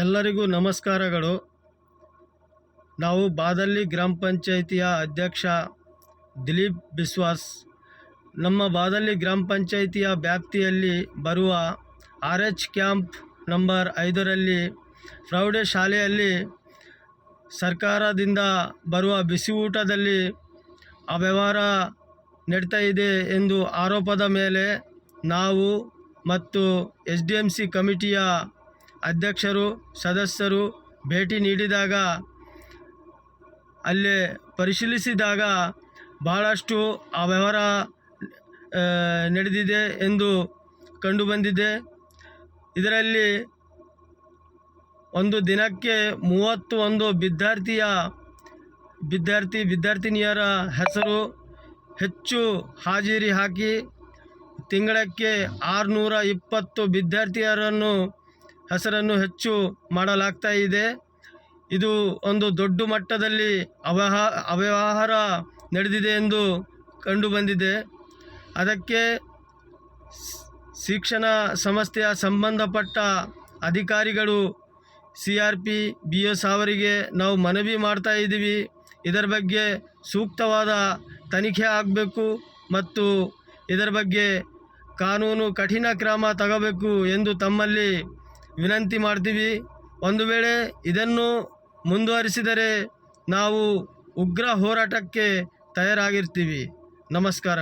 ಎಲ್ಲರಿಗೂ ನಮಸ್ಕಾರಗಳು. ನಾವು ಬಾದಳ್ಳಿ ಗ್ರಾಮ ಪಂಚಾಯಿತಿಯ ಅಧ್ಯಕ್ಷ ದಿಲೀಪ್ ಬಿಸ್ವಾಸ್. ನಮ್ಮ ಬಾದಳ್ಳಿ ಗ್ರಾಮ ಪಂಚಾಯಿತಿಯ ವ್ಯಾಪ್ತಿಯಲ್ಲಿ ಬರುವ RH ಕ್ಯಾಂಪ್ ನಂಬರ್ 5ರಲ್ಲಿ ಪ್ರೌಢಶಾಲೆಯಲ್ಲಿ ಸರ್ಕಾರದಿಂದ ಬರುವ ಬಿಸಿ ಊಟದಲ್ಲಿ ಅವ್ಯವಹಾರ ನಡೀತಾ ಇದೆ ಎಂದು ಆರೋಪದ ಮೇಲೆ ನಾವು ಮತ್ತು SDMC ಕಮಿಟಿಯ ಅಧ್ಯಕ್ಷರು ಸದಸ್ಯರು ಭೇಟಿ ನೀಡಿದಾಗ ಅಲ್ಲಿ ಪರಿಶೀಲಿಸಿದಾಗ ಬಹಳಷ್ಟು ಅವ್ಯವಹಾರ ನಡೆದಿದೆ ಎಂದು ಕಂಡುಬಂದಿದೆ. ಇದರಲ್ಲಿ ಒಂದು ದಿನಕ್ಕೆ 31 ವಿದ್ಯಾರ್ಥಿನಿಯರ ಹೆಸರು ಹೆಚ್ಚು ಹಾಜರಿ ಹಾಕಿ ತಿಂಗಳಕ್ಕೆ 620 ವಿದ್ಯಾರ್ಥಿಯರನ್ನು ಹೆಸರನ್ನು ಹೆಚ್ಚು ಮಾಡಲಾಗ್ತಾ ಇದೆ. ಇದು ಒಂದು ದೊಡ್ಡ ಮಟ್ಟದಲ್ಲಿ ಅವ್ಯವಹಾರ ನಡೆದಿದೆ ಎಂದು ಕಂಡುಬಂದಿದೆ. ಅದಕ್ಕೆ ಶಿಕ್ಷಣ ಸಂಸ್ಥೆಯ ಸಂಬಂಧಪಟ್ಟ ಅಧಿಕಾರಿಗಳು CRP BS ಅವರಿಗೆ ನಾವು ಮನವಿ ಮಾಡ್ತಾ ಇದ್ದೀವಿ. ಇದರ ಬಗ್ಗೆ ಸೂಕ್ತವಾದ ತನಿಖೆ ಆಗಬೇಕು ಮತ್ತು ಇದರ ಬಗ್ಗೆ ಕಾನೂನು ಕಠಿಣ ಕ್ರಮ ತಗೋಬೇಕು ಎಂದು ತಮ್ಮಲ್ಲಿ ವಿನಂತಿ ಮಾಡ್ತೀವಿ. ಒಂದು ವೇಳೆ ಇದನ್ನು ಮುಂದುವರಿಸಿದರೆ ನಾವು ಉಗ್ರ ಹೋರಾಟಕ್ಕೆ ತಯಾರಾಗಿರ್ತೀವಿ. ನಮಸ್ಕಾರ.